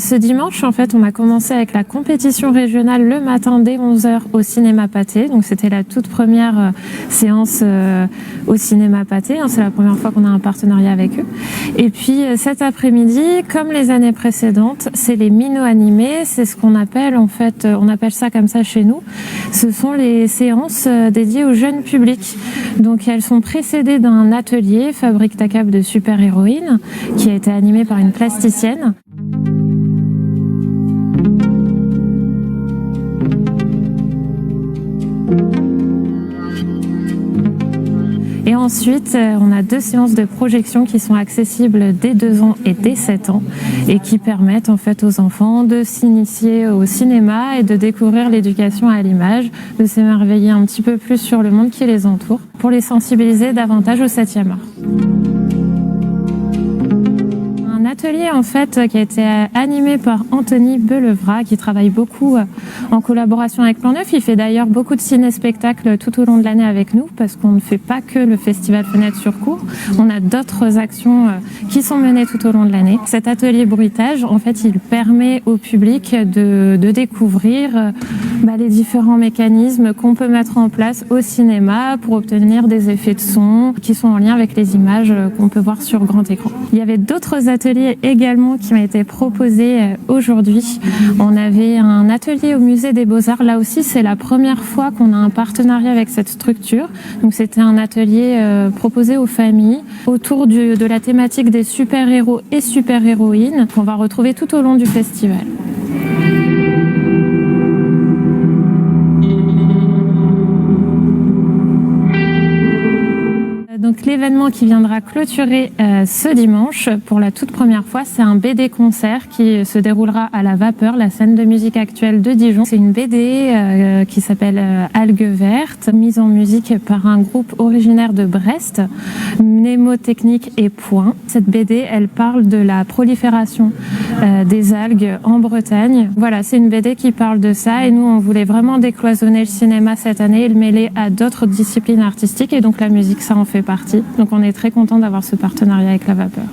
Ce dimanche, en fait, on a commencé avec la compétition régionale le matin dès 11h au cinéma Pathé. Donc c'était la toute première séance au cinéma Pathé. C'est la première fois qu'on a un partenariat avec eux. Et puis cet après-midi, comme les années précédentes, c'est les mino-animés. C'est ce qu'on appelle, en fait, on appelle ça comme ça chez nous. Ce sont les séances dédiées au jeune public. Donc elles sont précédées d'un atelier Fabrique ta cape de super-héroïne qui a été animé par une plasticienne. Et ensuite, on a 2 séances de projection qui sont accessibles dès 2 ans et dès 7 ans et qui permettent en fait aux enfants de s'initier au cinéma et de découvrir l'éducation à l'image, de s'émerveiller un petit peu plus sur le monde qui les entoure pour les sensibiliser davantage au 7e art. Un atelier en fait qui a été animé par Anthony Belevra qui travaille beaucoup en collaboration avec Plan Neuf. Il fait d'ailleurs beaucoup de ciné-spectacles tout au long de l'année avec nous parce qu'on ne fait pas que le festival Fenêtre sur Cour. On a d'autres actions qui sont menées tout au long de l'année. Cet atelier bruitage, en fait, il permet au public de découvrir les différents mécanismes qu'on peut mettre en place au cinéma pour obtenir des effets de son qui sont en lien avec les images qu'on peut voir sur grand écran. Il y avait d'autres ateliers également qui m'a été proposé aujourd'hui. On avait un atelier au musée des Beaux-Arts. Là aussi, c'est la première fois qu'on a un partenariat avec cette structure. Donc, c'était un atelier proposé aux familles autour de la thématique des super-héros et super-héroïnes qu'on va retrouver tout au long du festival. Donc l'événement qui viendra clôturer ce dimanche pour la toute première fois, c'est un BD concert qui se déroulera à la Vapeur, la scène de musique actuelle de Dijon. C'est une BD qui s'appelle Algues vertes, mise en musique par un groupe originaire de Brest, Mnémotechnique et Point. Cette BD, elle parle de la prolifération des algues en Bretagne. Voilà, c'est une BD qui parle de ça et nous, on voulait vraiment décloisonner le cinéma cette année et le mêler à d'autres disciplines artistiques et donc la musique, ça en fait partie. Donc on est très content d'avoir ce partenariat avec la Vapeur.